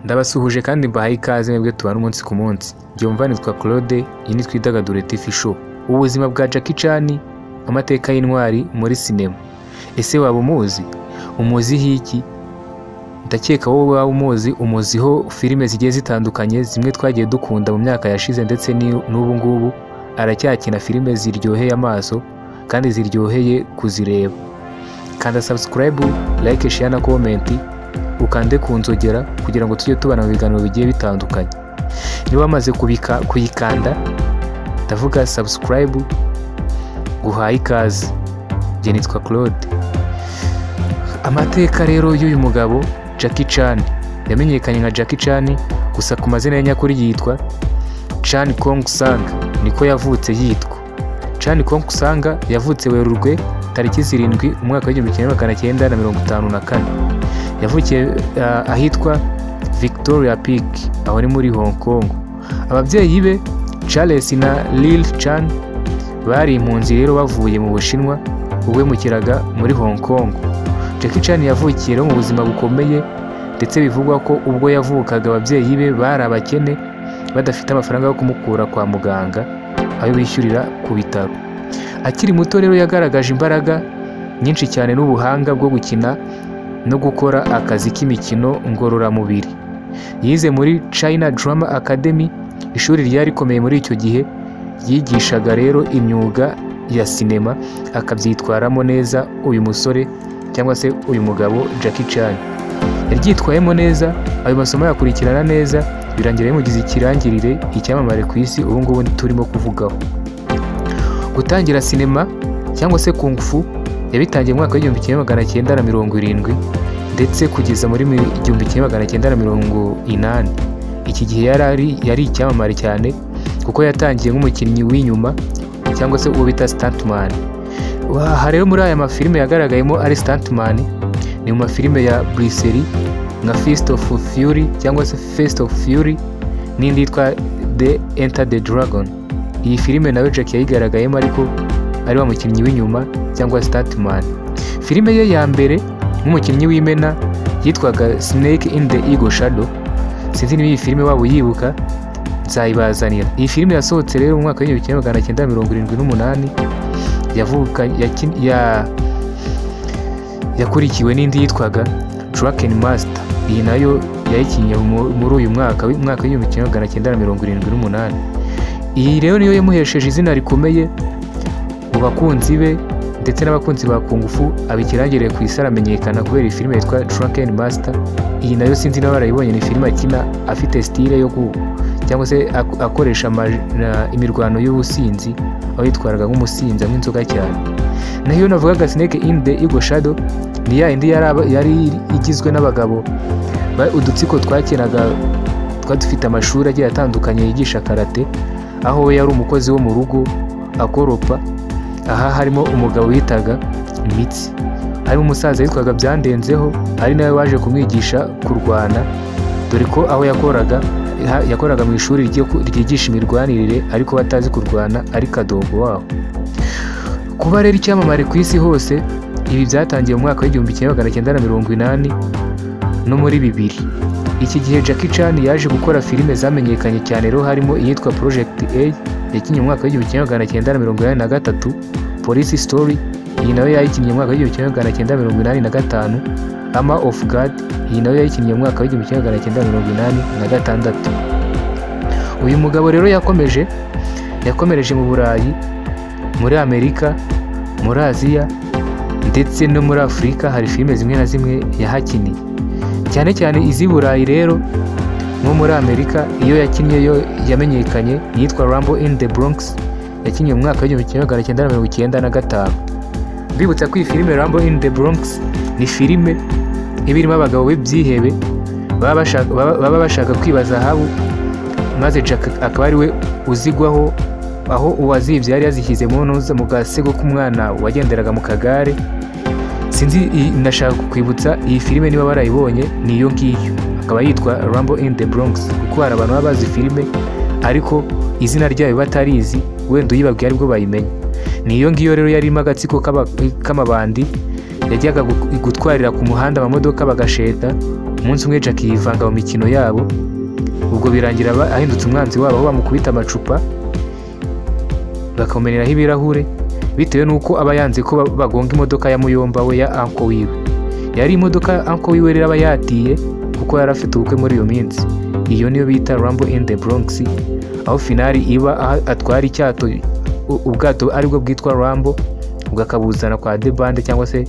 Ndabasuhuje kandi mbahaye ikaze mwebwe tubana umunsi ku munsi. Njye umva nitwa Claude, iyi ni Twidagadure TV show. Ubuzima bwa Jackie Chan, amateka y'intwari muri sinema. Ese waba umuzi? Umuziho iki? Ndakeka wowe waba umuziho filime zigiye zitandukanye, zimwe twagiye dukunda mu myaka yashize ndetse n'ubu ngubu aracyakina filime ziryoheye amaso kandi ziryoheye kuzireba. Kanda subscribe, like, share na comment, ukande ku nzogera kugira ngo tujye tubana mu biganiro bigiye bitandukanye. Niba wamaze kuyikanda ndavuga subscribe, guhaye ikaze. Njye nitwa Claude. Amateka rero y'uyu mugabo Jackie Chan, yamenyekanye nka Jackie Chan gusa ku mazina y'anyakuri yitwa Chan Kong Sang, niko yavutse yitwa. Chan Kong Sang yavutse Werurwe tariki 7 umwaka wa 1954. Yavukiye ahitwa Victoria Peak, aho ni muri Hong Kong. Ababyeyi be Charles na Lil Chan bari impunzi rero bavuye mu Bushinwa ubwemukiraga muri Hong Kong. Jackie Chan yavukiye mu buzima bukomeye ndetse bivugwa ko ubwo yavukaga ababyeyi be bari abakene badafite amafaranga yo kumukura kwa muganga ayo bishyurira ku bitaro. Akiri muto rero yagaragaje imbaraga nyinshi cyane n'ubuhanga bwo gukina no gukora akazi k'imikino ngororamubiri. Yize muri China Drama Academy, ishuri ryari rikomeye muri icyo gihe, yigishaga rero imyuga ya sinema, akabyitwaramo neza uyu musore cyangwa se uyu mugabo Jackie Chan. Yaryitwayemo neza, ayo masomo yakurikirana neza, birangira bimugize ikirangirire, icyamamare ku isi ubu ngubu turimo kuvugaho. Gutangira sinema cyangwa se kung fu yabitangiye mu mwaka wa 1970 ndetse kugeza muri 1980. Iki gihe yari icyamamare cyane kuko yatangiye nk'umukinnyi w'inyuma cyangwa se uwo bita stuntman. Aha rero muri aya mafilime yagaragayemo ari stuntman ni mu mafilime ya Bruce Lee nka Fist of Fury cyangwa se Fist of Fury n'indi yitwa The Enter the Dragon. Iyi filime nawe Jackie yayigaragayemo ariko ari wa mukinnyi w'inyuma cyangwa stuntman. Filime ye ya mbere nk'umukinnyi w'imena yitwaga Snake in the Eagle Shadow. Sinzi niba iyi filime waba uyibuka, nzayibazanira. Iyi filime yasohotse rero mu mwaka wa 1978. Yakurikiwe n'indi yitwaga Draken Master. Iyi nayo yayikinnye muri uyu mwaka wa 1978. Iyi rero niyo yamuhesheje izina rikomeye mu bakunzi be ndetse n'abakunzi ba kung fu, abikirangiriye ku isi aramenyekana kubera filime yitwa Draken Master. Iyi nayo sinzi nawe barayibonye, ni filime akina afite style yo cyangwa se akoresha imirwano y'ubusinzi, aho yitwaraga nk'umusinzi nk'inzoga cyane. Nayo navugaga Snake in the Eagle Shadow ni ya indi yari igizwe n'abagabo udutsiko twakinaga dufite amashuri agiye atandukanye yigisha karate, aho we yari umukozi wo mu rugo akoropa. Aha harimo umugabo witaga Mitsi, harimo umusaza witwaga Byandenzeho, ari nawe waje kumwigisha kurwana, dore ko aho yakoraga mu ishuri ryigisha imirwanirire ariko batazi kurwana ari kadogo wabo. Kuba rero icyamamare ku isi hose, ibi byatangiye mu mwaka wa 1980 no muri 2000. Iki gihe Jackie Chan yaje gukora filime zamenyekanye cyane rero harimo iyitwa Project A yakinnye mu mwaka wa 1983, Police Story iyi nayo yayikinnye mu mwaka wa 1985, Armor of God iyi nayo yayikinnye mu mwaka wa 1986. Uyu mugabo rero yakomereje mu Burayi, muri Amerika, muri Aziya ndetse no muri Afurika. Hari filime zimwe na zimwe yahakiniye, cyane cyane iz'i Burayi rero. Nko muri Amerika iyo yakinnye yo yamenyekanye yitwa Rambo in the Bronx, yakinnye mu mwaka wa 1995. Bibutsa ko iyi filime Rambo in the Bronx ni filime ibirimo abagabo b'ibyihebe baba bashaka kwibaza habo, maze Jack akaba ari we uzigwaho, aho uwazibye yari yazishyize mu gasego k'umwana wagenderaga mu kagare. Sinzi, ndashaka kwibutsa iyi filime niba barayibonye, niyo ngiyo akaba yitwa Rambo in the Bronx, kuko hari abantu baba bazi filime ariko izina ryayo batarizi, wenda uyibabwiye aribwo bayimenya. Niyo ngiyo rero yarimo agatsiko k'amabandi yajyaga gutwarira ku muhanda amamodoka bagasheta, umunsi umwe Jackie yivanga mu mikino yabo, ubwo birangira ahindutse umwanzi wabo, aho bamukubita amacupa bakamumeneraho ibirahure bitewe n'uko aba yanze ko bagonga imodoka ya muyomba we ya uncle wiwe. Yari imodoka uncle wiwe rero aba yatiye kuko yari afite ubukwe muri iyo minsi. Iyo niyo bita Rambo in the Bronx, aho finali iba atwara icyato, ubwato aribwo bwitwa Rambo, bwakabuzana kwa The Band cyangwa se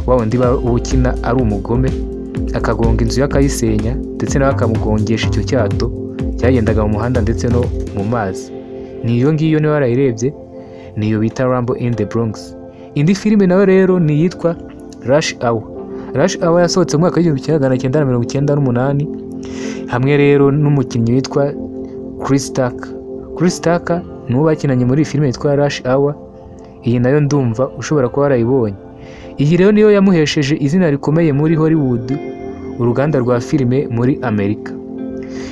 wa wundi ukina ari umugome, akagonga inzu yakayisenya ndetse nawe akamugongesha icyo cyato cyagendaga mu muhanda ndetse no mu mazi. Niyo ngiyo niyo warayirebye, niyo bita Rambo in the Bronx. Indi filime nawe rero ni yitwa Rush Hour. Rush Hour yasohotse mu mwaka w'1998 hamwe rero n'umukinnyi witwa Chris Tucker. Chris Tucker nuwo bakinanye muri filime yitwa Rush Hour. Iyi nayo ndumva ushobora kuba warayibonye. Iyi rero niyo yamuhesheje izina rikomeye muri Hollywood, uruganda rwa filime muri Amerika.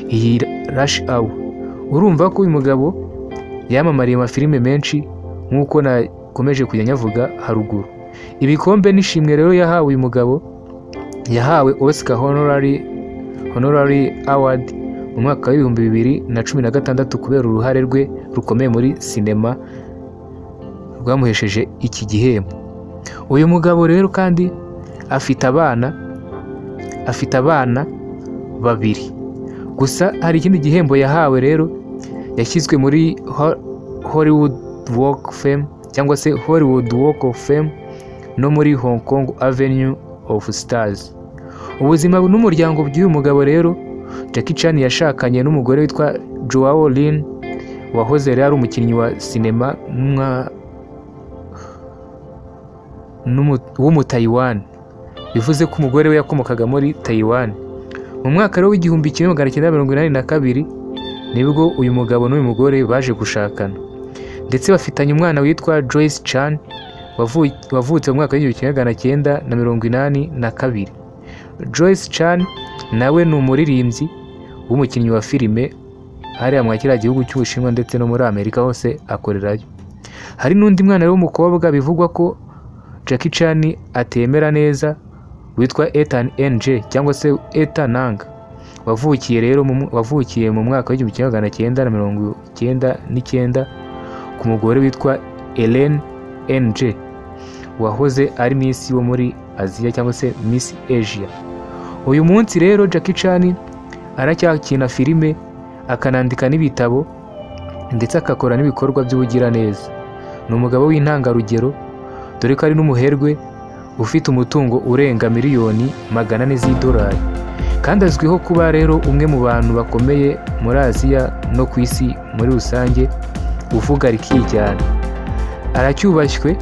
Iyi Rush Hour, urumva ko uyu mugabo yamamariye amafilime menshi nk'uko nakomeje kujya nyavuga haruguru. Ibikombe n'ishimwe rero yahawe uyu mugabo, yahawe Oscar Honorary Award mu mwaka wa 2016 kubera uruhare rwe rukomeye muri sinema rwamuhesheje iki gihembo. Uyu mugabo rero kandi afite abana babiri. Gusa hari ikindi gihembo yahawe rero, yashyizwe muri Hollywood Walk of Fame cyangwa se Hollywood Walk of Fame no muri Hong Kong Avenue of Stars. Ubuzima n'umuryango by'uyu mugabo rero, Jackie Chan yashakanye n'umugore witwa Joao Lin, wahoze rero ari umukinnyi wa sinema w'umutaiwan, bivuze ko umugore we yakomokaga muri Taiwan. Mu mwaka rero w'1982 nibwo uyu mugabo n'uyu mugore baje gushakana, ndetse bafitanye umwana witwa Joyce Chan wavutse mu mwaka w'1982. Joyce Chan nawe ni umuririmbyi w'umukinnyi wa filime hariya mu kiriya gihugu cy'Ubushinwa ndetse no muri Amerika hose akorerayo. Hari n'undi mwana w'umukobwa bivugwa ko Jackie Chan atemera neza witwa Ethan NJ cyangwa se Ethan Nang, wavukiye mu mwaka w'1999 ku mugore witwa Ellen NJ, wahoze ari Miss wo muri Aziya cyangwa se Miss Asia. Uyu munsi rero Jackie Chan aracyakina filime, akanandika n'ibitabo ndetse akakora n'ibikorwa by'ubugiraneza. Ni umugabo w'intangarugero, dore ko ari n'umuherwe ufite umutungo urenga miliyoni 400 z'idolari, kandi azwiho kuba rero umwe mu bantu bakomeye muri Aziya no ku isi muri rusange, uvuga rikijyana. Aracyubashywe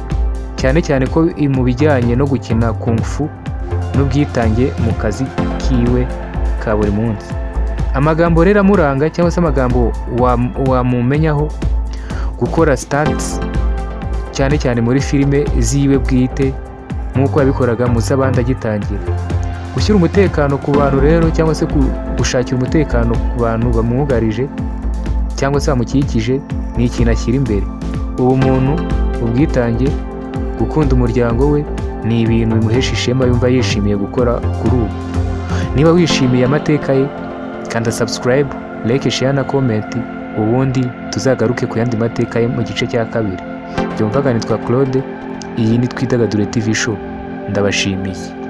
cyane cyane ko mu bijyanye no gukina kung fu n'ubwitange mu kazi kiwe ka buri munsi. Amagambo rero amuranga cyangwa se amagambo wamumenyaho: gukora stunts cyane cyane muri filime ziwe bwite nk'uko yabikoraga mu z'abandi agitangira. Gushyira umutekano ku bantu rero cyangwa se gushakira umutekano ku bantu bamwugarije cyangwa se bamukikije ni ikintu ashyira imbere. Ubumuntu, ubwitange, gukunda umuryango we ni ibintu bimuhesha ishema yumva yishimiye gukora kuri ubu. Niba wishimiye amateka ye, kanda subscribe, like, share na comment, ubundi tuzagaruke ku yandi mateka ye mu gice cya kabiri. Byumvaga nitwa Claude, iyi ni Twidagadure TV show. Ndabashimiye.